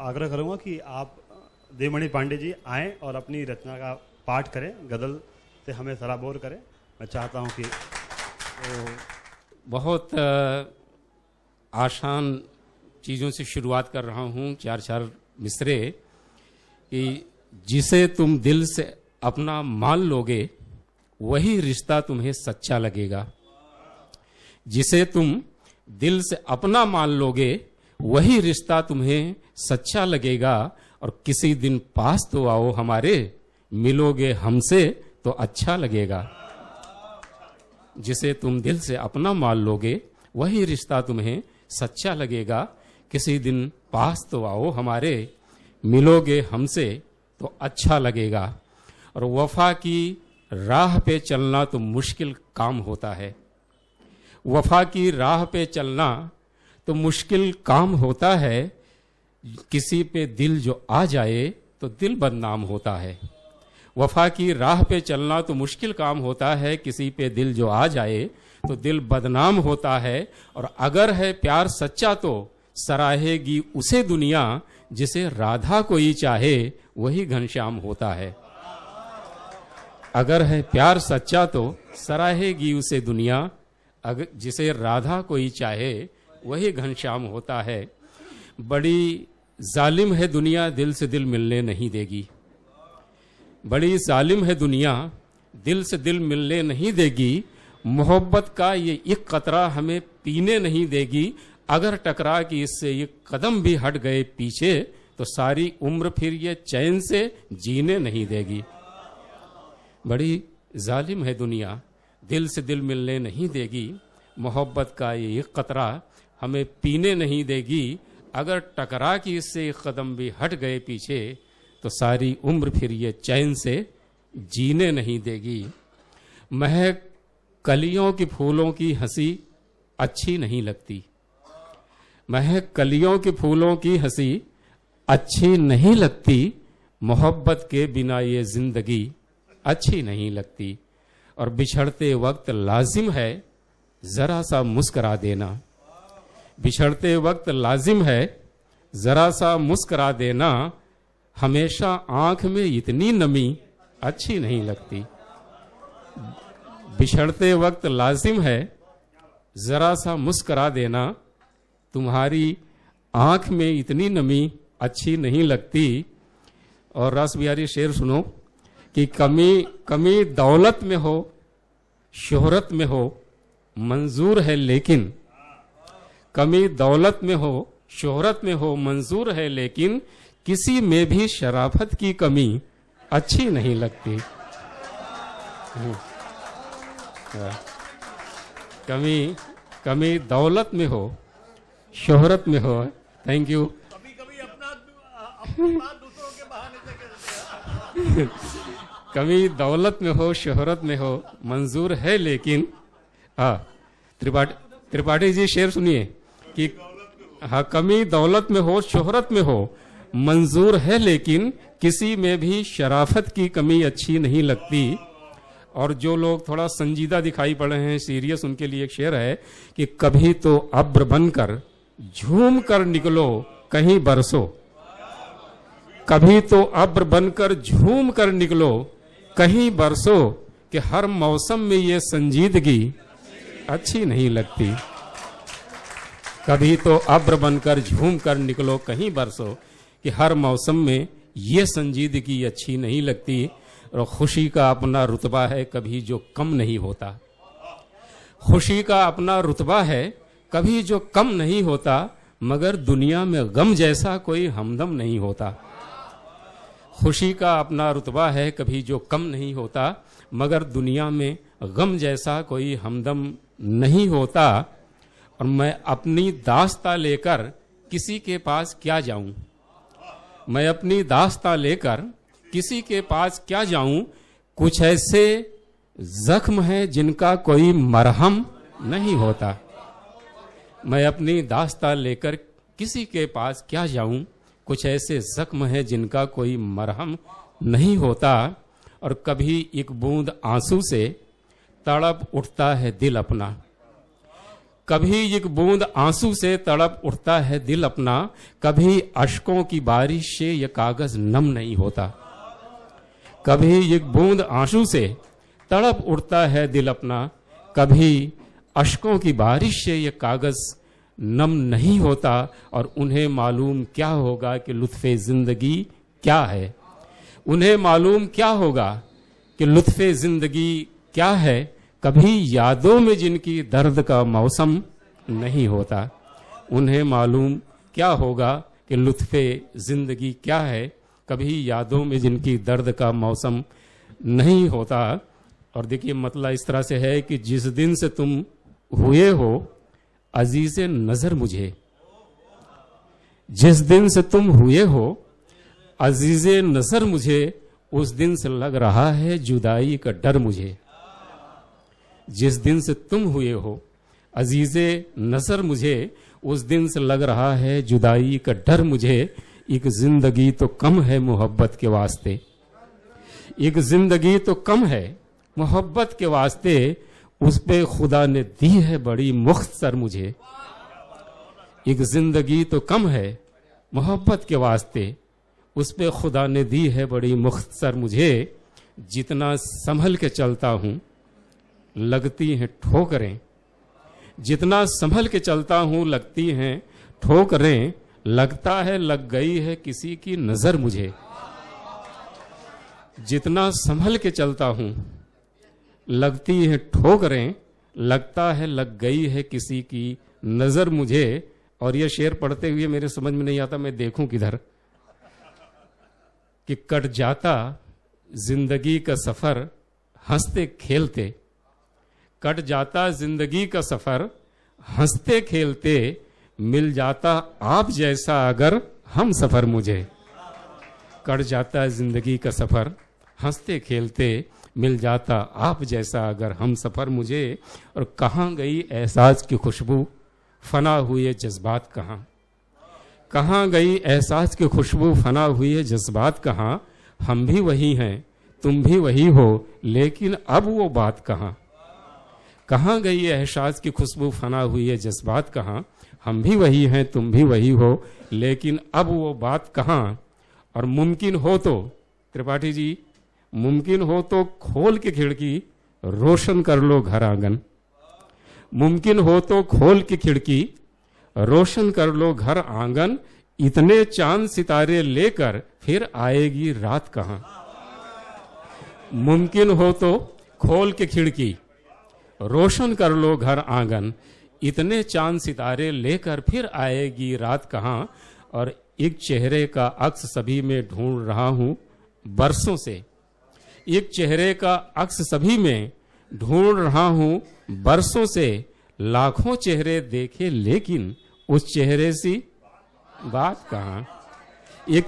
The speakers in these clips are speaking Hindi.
आग्रह करूंगा कि आप देवमणि पांडे जी आएँ और अपनी रचना का पाठ करें, गज़ल से हमें सराबोर करें। मैं चाहता हूं कि बहुत आसान चीज़ों से शुरुआत कर रहा हूं, चार चार मिसरे कि जिसे तुम दिल से अपना मान लोगे वही रिश्ता तुम्हें सच्चा लगेगा। जिसे तुम दिल से अपना मान लोगे वही रिश्ता तुम्हें सच्चा लगेगा। और किसी दिन पास तो आओ हमारे, मिलोगे हमसे तो अच्छा लगेगा। जिसे तुम दिल से अपना मान लोगे वही रिश्ता तुम्हें सच्चा लगेगा। किसी दिन पास तो आओ हमारे, मिलोगे हमसे तो अच्छा लगेगा। और वफा की राह पे चलना तो मुश्किल काम होता है। वफा की राह पे चलना तो मुश्किल काम होता है। किसी पे दिल जो आ जाए तो दिल बदनाम होता है। वफा की राह पे चलना तो मुश्किल काम होता है। किसी पे दिल जो आ जाए तो दिल बदनाम होता है। और अगर है प्यार सच्चा तो सराहेगी उसे दुनिया। जिसे राधा कोई चाहे वही घनश्याम होता है। अगर है प्यार सच्चा तो सराहेगी उसे दुनिया। अगर जिसे राधा कोई चाहे वही घनश्याम होता है। बड़ी जालिम है दुनिया, दिल से दिल मिलने नहीं देगी। बड़ी जालिम है दुनिया, दिल से दिल मिलने नहीं देगी। मोहब्बत का ये एक कतरा हमें पीने नहीं देगी। अगर टकरा कि इससे ये कदम भी हट गए पीछे तो सारी उम्र फिर ये चैन से जीने नहीं देगी। बड़ी जालिम है दुनिया, दिल से दिल मिलने नहीं देगी। मोहब्बत का ये एक कतरा हमें पीने नहीं देगी। अगर टकरा कि इससे एक कदम भी हट गए पीछे तो सारी उम्र फिर ये चैन से जीने नहीं देगी। महक कलियों की फूलों की हंसी अच्छी नहीं लगती। महक कलियों के फूलों की हंसी अच्छी नहीं लगती। मोहब्बत के बिना ये जिंदगी अच्छी नहीं लगती। और बिछड़ते वक्त लाजिम है जरा सा मुस्करा देना। बिछड़ते वक्त लाजिम है जरा सा मुस्करा देना। हमेशा आंख में इतनी नमी अच्छी नहीं लगती। बिछड़ते वक्त लाजिम है जरा सा मुस्करा देना। तुम्हारी आंख में इतनी नमी अच्छी नहीं लगती। और रास बिहारी शेर सुनो कि कमी दौलत में हो, शोहरत में हो, मंजूर है लेकिन। कमी दौलत में हो, शोहरत में हो, मंजूर है लेकिन। किसी में भी शराफत की कमी अच्छी नहीं लगती। कमी दौलत में हो, शोहरत में हो। Thank you. कभी कभी अपना दूसरों के बहाने से कमी दौलत में हो, शोहरत में हो, मंजूर है लेकिन। हाँ, त्रिपाठी जी शेर सुनिए कि हाँ, कमी दौलत में हो, शोहरत में हो, मंजूर है लेकिन। किसी में भी शराफत की कमी अच्छी नहीं लगती। और जो लोग थोड़ा संजीदा दिखाई पड़ रहे हैं, सीरियस, उनके लिए एक शेर है कि कभी तो अब्र बनकर झूम कर निकलो कहीं बरसो। कभी तो अब्र बनकर झूम कर निकलो कहीं बरसो। कि हर मौसम में ये संजीदगी अच्छी नहीं लगती। कभी तो अब्र बनकर झूम कर निकलो कहीं बरसो। कि हर मौसम में ये संजीदगी अच्छी नहीं लगती। और खुशी का अपना रुतबा है कभी जो कम नहीं होता। खुशी का अपना रुतबा है कभी जो कम नहीं होता। मगर दुनिया में गम जैसा कोई हमदम नहीं होता। खुशी का अपना रुतबा है कभी जो कम नहीं होता। मगर दुनिया में गम जैसा कोई हमदम नहीं होता। और मैं अपनी दास्ता लेकर किसी के पास क्या जाऊं। मैं अपनी दास्ता लेकर किसी के पास क्या जाऊं। कुछ ऐसे जख्म हैं जिनका कोई मरहम नहीं होता। मैं अपनी दास्ता लेकर किसी के पास क्या जाऊं। कुछ ऐसे जख्म हैं जिनका कोई मरहम नहीं होता। और कभी एक बूंद आंसू से तड़प उठता है दिल अपना। कभी एक बूंद आंसू से तड़प उठता है दिल अपना, कभी अश्कों की बारिश से यह कागज नम नहीं होता। कभी एक बूंद आंसू से तड़प उठता है दिल अपना, कभी अश्कों की बारिश से यह कागज नम नहीं होता। और उन्हें मालूम क्या होगा कि लुत्फ़े जिंदगी क्या है, उन्हें मालूम क्या होगा कि लुत्फ़े जिंदगी क्या है। कभी यादों में जिनकी दर्द का मौसम नहीं होता, उन्हें मालूम क्या होगा कि लुत्फ़े जिंदगी क्या है। कभी यादों में जिनकी दर्द का मौसम नहीं होता। और देखिए मतलब इस तरह से है कि जिस दिन से तुम हुए हो अजीज़ नजर मुझे, जिस दिन से तुम हुए हो अजीज़ नजर मुझे, उस दिन से लग रहा है जुदाई का डर मुझे। जिस दिन से तुम हुए हो अजीज़ नजर मुझे, उस दिन से लग रहा है जुदाई का डर मुझे। एक जिंदगी तो कम है मोहब्बत के वास्ते, एक जिंदगी तो कम है मोहब्बत के वास्ते, उस पे खुदा ने दी है बड़ी मुख्तसर मुझे। एक जिंदगी तो कम है मोहब्बत के वास्ते, उस पे खुदा ने दी है बड़ी मुख्तसर मुझे। जितना संभल के चलता हूं लगती हैं ठोकरें, जितना संभल के चलता हूं लगती हैं ठोकरें, लगता है लग गई है किसी की नजर मुझे। जितना संभल के चलता हूं लगती है ठोकरें, लगता है लग गई है किसी की नजर मुझे। और यह शेर पढ़ते हुए मेरे समझ में नहीं आता मैं देखूं किधर, कि कट जाता जिंदगी का सफर हंसते खेलते, कट जाता जिंदगी का सफर हंसते खेलते, मिल जाता आप जैसा अगर हम सफर मुझे। कट जाता जिंदगी का सफर हंसते खेलते, मिल जाता आप जैसा अगर हम सफर मुझे। और कहाँ गई एहसास की खुशबू, फना हुए जज्बात कहाँ, कहाँ गई एहसास की खुशबू, फना हुए जज्बात कहाँ। हम भी वही हैं तुम भी वही हो, लेकिन अब वो बात कहाँ। कहाँ गई एहसास की खुशबू, फना हुई है जज्बात कहाँ। हम भी वही हैं तुम भी वही हो, लेकिन अब वो बात कहाँ। और मुमकिन हो तो त्रिपाठी जी, मुमकिन हो तो खोल के खिड़की रोशन कर लो घर आंगन। मुमकिन हो तो खोल के खिड़की रोशन कर लो घर आंगन, इतने चांद सितारे लेकर फिर आएगी रात कहाँ। मुमकिन हो तो खोल के खिड़की रोशन कर लो घर आंगन, इतने चांद सितारे लेकर फिर आएगी रात कहाँ। और एक चेहरे का अक्स सभी में ढूंढ रहा हूं बरसों से, एक चेहरे का अक्स सभी में ढूंढ रहा हूं बरसों से। लाखों चेहरे देखे लेकिन उस चेहरे सी बात कहाँ। एक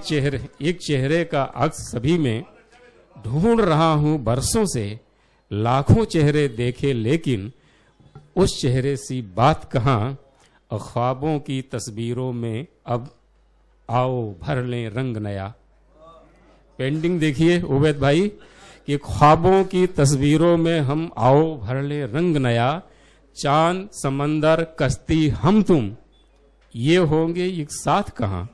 चेहरे का अक्स सभी में ढूंढ रहा हूं बरसों से, लाखों चेहरे देखे लेकिन उस चेहरे सी बात कहाँ। ख्वाबों की तस्वीरों में अब आओ भर लें रंग नया। पेंटिंग देखिए उबैद भाई कि ख्वाबों की तस्वीरों में हम आओ भर लें रंग नया। चांद समंदर कश्ती हम तुम ये होंगे एक साथ कहाँ।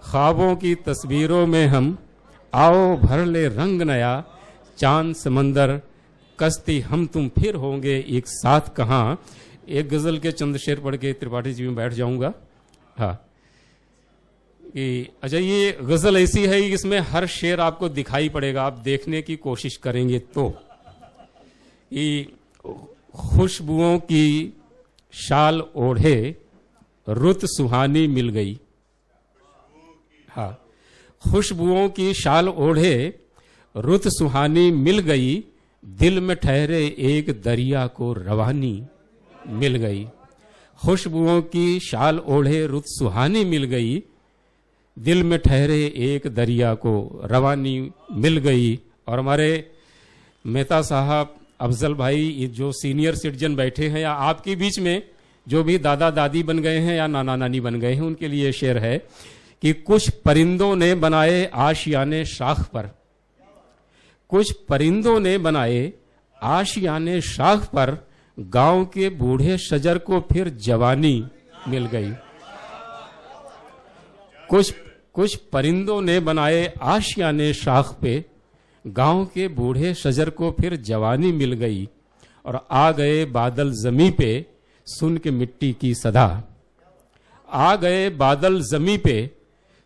ख्वाबों की तस्वीरों में हम आओ भर ले रंग नया, चांद समंदर कश्ती हम तुम फिर होंगे एक साथ कहाँ। एक गजल के चंद शेर पढ़ के त्रिपाठी जी में बैठ जाऊंगा। हाँ कि अच्छा ये गजल ऐसी है कि इसमें हर शेर आपको दिखाई पड़ेगा, आप देखने की कोशिश करेंगे तो। कि खुशबुओं की शाल ओढ़े रुत सुहानी मिल गई। हाँ, खुशबुओं की शाल ओढ़े रुत सुहानी मिल गई, दिल में ठहरे एक दरिया को रवानी मिल गई। खुशबुओं की शाल ओढ़े रुत सुहानी मिल गई, दिल में ठहरे एक दरिया को रवानी मिल गई। और हमारे मेहता साहब, अफजल भाई जो सीनियर सिटीजन बैठे हैं या आपके बीच में जो भी दादा दादी बन गए हैं या नाना नानी बन गए हैं, उनके लिए शेर है कि कुछ परिंदों ने बनाए आशियाने शाख पर, कुछ परिंदों ने बनाए आशियाने शाख पर, गांव के बूढ़े शजर को फिर जवानी मिल गई। कुछ परिंदों ने बनाए आशियाने शाख पे, गांव के बूढ़े शजर को फिर जवानी मिल गई। और आ गए बादल जमी पे, सुन के मिट्टी की सदा। आ गए बादल जमी पे,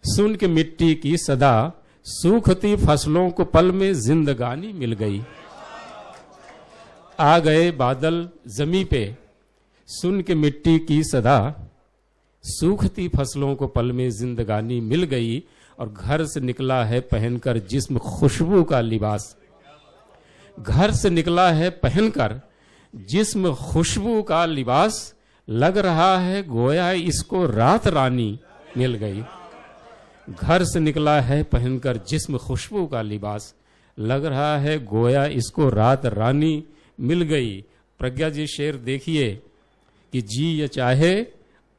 सुन के मिट्टी की सदा। सूखती फसलों को पल में जिंदगानी मिल गई। आ गए बादल जमी पे, सुन के मिट्टी की सदा। सूखती फसलों को पल में जिंदगानी मिल गई। और घर से निकला है पहनकर जिस्म खुशबू का लिबास। घर से निकला है पहनकर जिस्म खुशबू का लिबास। लग रहा है गोया इसको रात रानी मिल गई। घर से निकला है पहनकर जिस्म खुशबू का लिबास। लग रहा है गोया इसको रात रानी मिल गई। प्रज्ञा जी शेर देखिए कि जी ये चाहे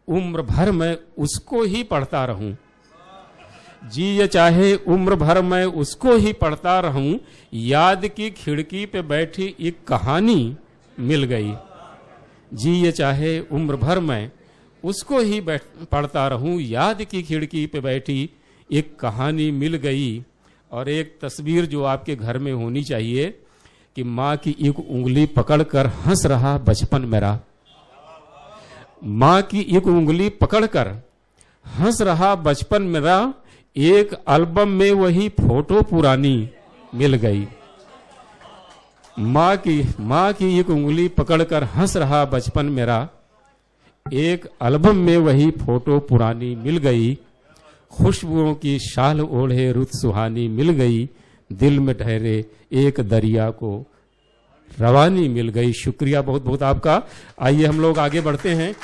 उम्र भर मैं उसको ही पढ़ता रहूं। जी ये चाहे उम्र भर मैं उसको ही पढ़ता रहूं। याद की खिड़की पे बैठी एक कहानी मिल गई। जी ये चाहे उम्र भर मैं उसको ही पढ़ता रहूं। याद की खिड़की पे बैठी एक कहानी मिल गई। और एक तस्वीर जो आपके घर में होनी चाहिए कि माँ की एक उंगली पकड़कर हंस रहा बचपन मेरा। माँ की एक उंगली पकड़कर हंस रहा बचपन मेरा। एक एल्बम में वही फोटो पुरानी मिल गई। माँ की एक उंगली पकड़कर हंस रहा बचपन मेरा। एक एल्बम में वही फोटो पुरानी मिल गई। खुशबुओं की शाल ओढ़े रुत सुहानी मिल गई। दिल में ठहरे एक दरिया को रवानी मिल गई। शुक्रिया बहुत बहुत आपका। आइए हम लोग आगे बढ़ते हैं।